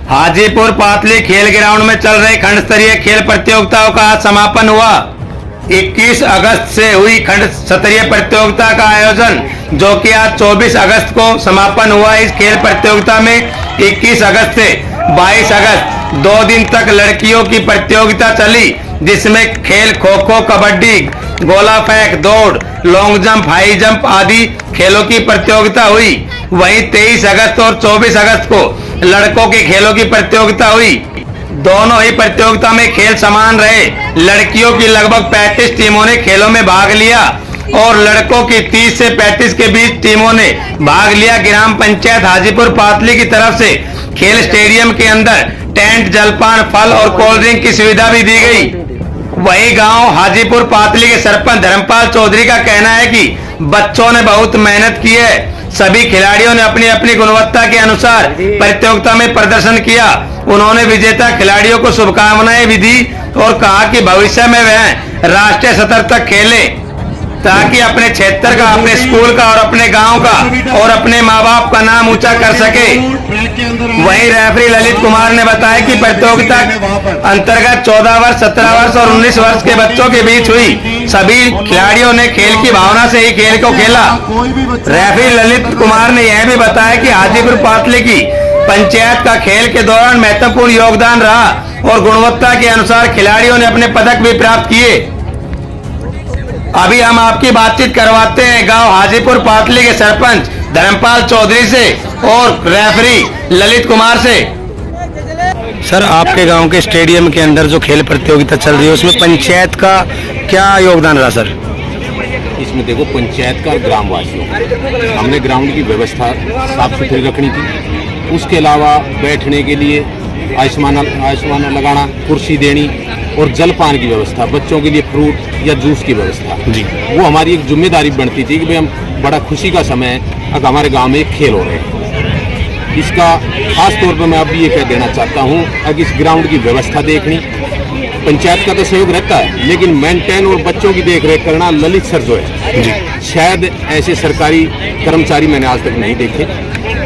हाजीपुर पातली खेल ग्राउंड में चल रही खंड स्तरीय खेल प्रतियोगिताओं का आज समापन हुआ। 21 अगस्त से हुई खंड स्तरीय प्रतियोगिता का आयोजन, जो कि आज 24 अगस्त को समापन हुआ। इस खेल प्रतियोगिता में 21 अगस्त से 22 अगस्त 2 दिन तक लड़कियों की प्रतियोगिता चली, जिसमें खेल खो खो, कबड्डी, गोला फेंक, दौड़, लॉन्ग जंप, हाई जंप आदि खेलों की प्रतियोगिता हुई। वहीं 23 अगस्त और 24 अगस्त को लड़कों के खेलों की प्रतियोगिता हुई। दोनों ही प्रतियोगिता में खेल समान रहे। लड़कियों की लगभग 35 टीमों ने खेलों में भाग लिया और लड़कों की 30 से 35 के बीच टीमों ने भाग लिया। ग्राम पंचायत हाजीपुर पातली की तरफ से खेल स्टेडियम के अंदर टेंट, जलपान, फल और कोल्ड ड्रिंक की सुविधा भी दी गई। वही गांव हाजीपुर पातली के सरपंच धर्मपाल चौधरी का कहना है कि बच्चों ने बहुत मेहनत की है। सभी खिलाड़ियों ने अपनी अपनी गुणवत्ता के अनुसार प्रतियोगिता में प्रदर्शन किया। उन्होंने विजेता खिलाड़ियों को शुभकामनाएं भी दी और कहा कि भविष्य में वह राष्ट्रीय स्तर तक खेले, ताकि अपने क्षेत्र का, अपने स्कूल का और अपने गांव का और अपने माँ बाप का नाम ऊंचा कर सके। वहीं रेफरी ललित कुमार ने बताया कि प्रतियोगिता अंतर्गत 14 वर्ष, 17 वर्ष और 19 वर्ष के बच्चों के बीच हुई। सभी खिलाड़ियों ने खेल की भावना से ही खेल को खेला। रेफरी ललित कुमार ने यह भी बताया कि हाजीपुर पातली की पंचायत का खेल के दौरान महत्वपूर्ण योगदान रहा और गुणवत्ता के अनुसार खिलाड़ियों ने अपने पदक भी प्राप्त किए। अभी हम आपकी बातचीत करवाते हैं गांव हाजीपुर पातली के सरपंच धर्मपाल चौधरी से और रेफरी ललित कुमार से। सर, आपके गांव के स्टेडियम के अंदर जो खेल प्रतियोगिता चल रही है, उसमें पंचायत का क्या योगदान रहा सर? इसमें देखो, पंचायत का ग्रामवासियों, हमने ग्राउंड की व्यवस्था साफ सुथरी रखनी थी। उसके अलावा बैठने के लिए आयुष्मान लगाना, कुर्सी देनी और जलपान की व्यवस्था, बच्चों के लिए फ्रूट या जूस की व्यवस्था जी, वो हमारी एक जिम्मेदारी बनती थी कि भाई हम बड़ा खुशी का समय है, अब हमारे गांव में एक खेल हो रहे हैं। इसका खास तौर पर मैं अभी ये कह देना चाहता हूँ, अगर इस ग्राउंड की व्यवस्था देखनी, पंचायत का तो सहयोग रहता है, लेकिन मेंटेन और बच्चों की देखरेख करना ललित सर जो है जी, शायद ऐसे सरकारी कर्मचारी मैंने आज तक नहीं देखे।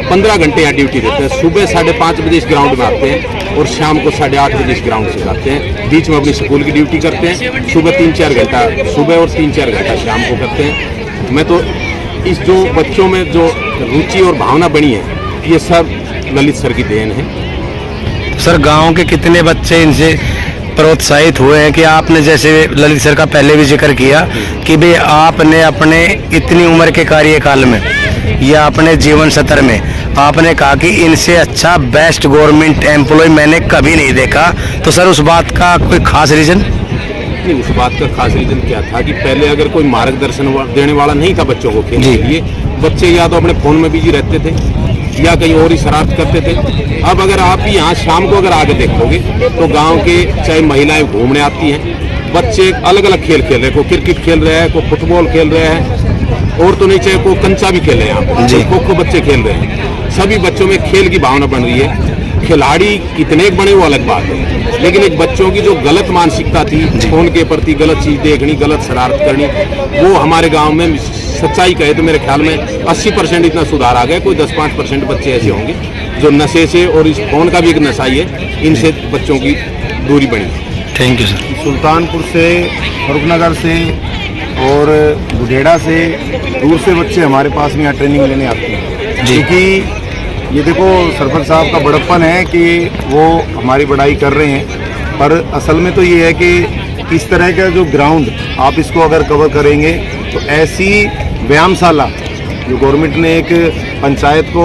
15 घंटे यहाँ ड्यूटी देते हैं। सुबह 5:30 बजे इस ग्राउंड में आते हैं और शाम को 8:30 बजे इस ग्राउंड से जाते हैं। बीच में अपनी स्कूल की ड्यूटी करते हैं। सुबह 3-4 घंटा सुबह और 3-4 घंटा शाम को करते हैं। मैं तो इस जो बच्चों में जो रुचि और भावना बनी है, ये सब ललित सर की देन है। सर, गाँव के कितने बच्चे इनसे प्रोत्साहित हुए हैं कि आपने, जैसे ललित सर का पहले भी जिक्र किया कि भाई आपने अपने इतनी उम्र के कार्यकाल में या अपने जीवन सत्र में आपने कहा कि इनसे अच्छा बेस्ट गवर्नमेंट एम्प्लॉय मैंने कभी नहीं देखा, तो सर उस बात का कोई खास रीजन? नहीं, उस बात का खास रीजन क्या था कि पहले अगर कोई मार्गदर्शन देने वाला नहीं था बच्चों को खेलने के लिए, बच्चे या तो अपने फोन में बिजी रहते थे या कहीं और ही शरारत करते थे। अब अगर आप ही यहाँ शाम को अगर आगे देखोगे तो गांव के चाहे महिलाएं घूमने आती हैं, बच्चे अलग अलग खेल खेल रहे हैं। कोई क्रिकेट खेल रहे हैं, कोई फुटबॉल खेल रहे हैं, और तो नहीं चाहे कोई कंचा भी खेल रहे हैं, यहाँ पर खो-खो बच्चे खेल रहे हैं। सभी बच्चों में खेल की भावना बन रही है। खिलाड़ी कितने बने वो अलग बात है, लेकिन एक बच्चों की जो गलत मानसिकता थी, फोन के प्रति गलत चीज देखनी, गलत शरारत करनी, वो हमारे गांव में सच्चाई कहे तो मेरे ख्याल में 80% इतना सुधार आ गया। कोई 10-5% बच्चे ऐसे होंगे जो नशे से, और इस फोन का भी एक नशा ही है, इनसे बच्चों की दूरी बनी। Thank you sir. सुल्तानपुर से, फरुखनगर से और बुढ़ेड़ा से, दूर से बच्चे हमारे पास में यहाँ ट्रेनिंग लेने आते हैं। क्योंकि ये देखो, सरपंच साहब का बड़प्पन है कि वो हमारी बड़ाई कर रहे हैं, पर असल में तो ये है कि इस तरह का जो ग्राउंड आप इसको अगर कवर करेंगे तो ऐसी व्यायामशाला, जो गवर्नमेंट ने एक पंचायत को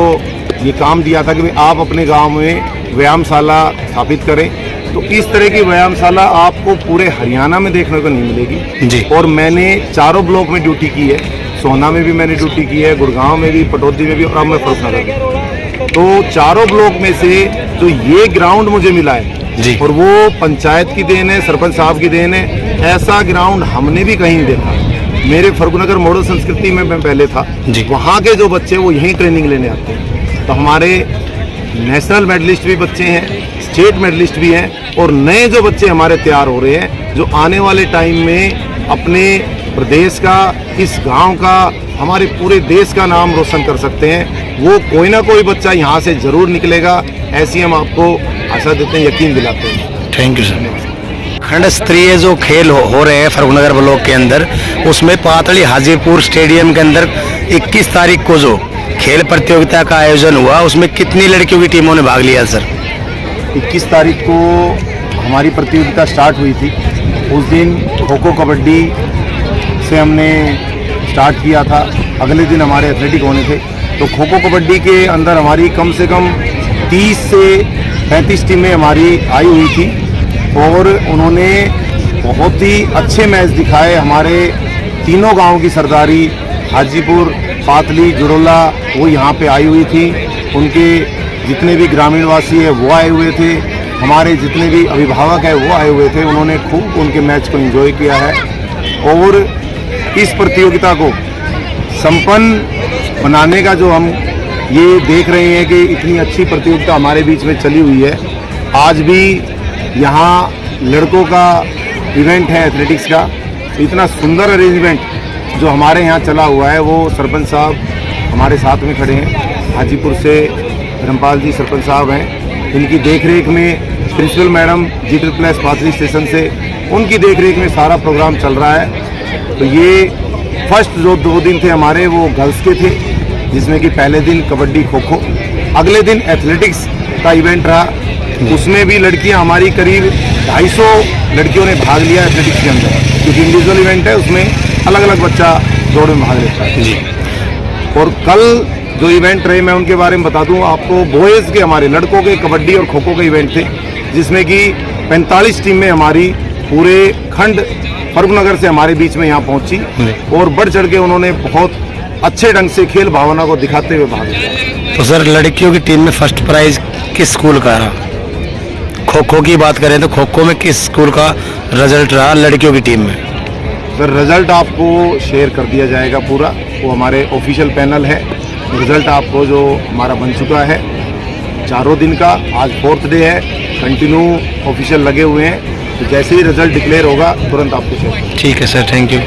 ये काम दिया था कि आप अपने गांव में व्यायामशाला स्थापित करें, तो इस तरह की व्यायामशाला आपको पूरे हरियाणा में देखने को नहीं मिलेगी जी। और मैंने 4 ब्लॉक में ड्यूटी की है। सोहना में भी मैंने ड्यूटी की है, गुड़गांव में भी, पटौदी में भी, और अब मैं फरुखनगर में। तो 4 ब्लॉक में से जो ये ग्राउंड मुझे मिला है जी, और वो पंचायत की देन है, सरपंच साहब की देन है। ऐसा ग्राउंड हमने भी कहीं नहीं देखा। मेरे फरुखनगर मॉडल संस्कृति में मैं पहले था, वहाँ के जो बच्चे वो यहीं ट्रेनिंग लेने आते हैं। तो हमारे नेशनल मेडलिस्ट भी बच्चे हैं, स्टेट मेडलिस्ट भी हैं, और नए जो बच्चे हमारे तैयार हो रहे हैं, जो आने वाले टाइम में अपने प्रदेश का, इस गांव का हमारे पूरे देश का नाम रोशन कर सकते हैं। वो कोई ना कोई बच्चा यहाँ से जरूर निकलेगा, ऐसी हम आपको आशा देते हैं, यकीन दिलाते हैं। Thank you sir. खंड स्तरीय जो खेल हो रहे हैं फरूखनगर ब्लॉक के अंदर, उसमें पातड़ी हाजीपुर स्टेडियम के अंदर 21 तारीख को जो खेल प्रतियोगिता का आयोजन हुआ, उसमें कितनी लड़कियों की टीमों ने भाग लिया सर? 21 तारीख को हमारी प्रतियोगिता स्टार्ट हुई थी। उस दिन खो खो कबड्डी से हमने स्टार्ट किया था, अगले दिन हमारे एथलेटिक होने थे। तो खो खो कबड्डी के अंदर हमारी कम से कम 30 से 35 टीमें हमारी आई हुई थी और उन्होंने बहुत ही अच्छे मैच दिखाए। हमारे तीनों गांव की सरदारी हाजीपुर, पातली, जुड़ोला वो यहाँ पे आई हुई थी। उनके जितने भी ग्रामीणवासी है वो आए हुए थे, हमारे जितने भी अभिभावक है वो आए हुए थे। उन्होंने खूब उनके मैच को एंजॉय किया है और इस प्रतियोगिता को संपन्न बनाने का जो हम ये देख रहे हैं कि इतनी अच्छी प्रतियोगिता हमारे बीच में चली हुई है। आज भी यहाँ लड़कों का इवेंट है एथलेटिक्स का, इतना सुंदर अरेंजमेंट जो हमारे यहाँ चला हुआ है, वो सरपंच साहब हमारे साथ में खड़े हैं, हाजीपुर से धर्मपाल जी सरपंच साहब हैं, इनकी देखरेख में प्रिंसिपल मैडम G++ पातली स्टेशन से, उनकी देखरेख में सारा प्रोग्राम चल रहा है। तो ये फर्स्ट जो 2 दिन थे हमारे वो गर्ल्स के थे, जिसमें कि पहले दिन कबड्डी, खो खो, अगले दिन एथलेटिक्स का इवेंट रहा। उसमें भी लड़कियां हमारी करीब 250 लड़कियों ने भाग लिया एथलेटिक्स के अंदर, क्योंकि इंडिविजुअल इवेंट है, उसमें अलग अलग बच्चा दौड़ में भाग लेता है जी। और कल जो इवेंट रहे मैं उनके बारे में बता दूं आपको। बॉयज़ के हमारे लड़कों के कबड्डी और खो खो के इवेंट थे, जिसमें कि 45 टीमें हमारी पूरे खंड फरूखनगर से हमारे बीच में यहाँ पहुंची और बढ़ चढ़ के उन्होंने बहुत अच्छे ढंग से खेल भावना को दिखाते हुए भाग लिया। तो सर लड़कियों की टीम में फर्स्ट प्राइज किस स्कूल का रहा? खो खो की बात करें तो खो खो में किस स्कूल का रिजल्ट रहा लड़कियों की टीम में? सर रिजल्ट आपको शेयर कर दिया जाएगा पूरा, वो हमारे ऑफिशियल पैनल है। रिजल्ट आपको जो हमारा बन चुका है 4 दिन का, आज 4th डे है, कंटिन्यू ऑफिशियल लगे हुए हैं। तो जैसे ही रिजल्ट डिक्लेयर होगा तुरंत आपको शेयर। ठीक है सर, थैंक यू।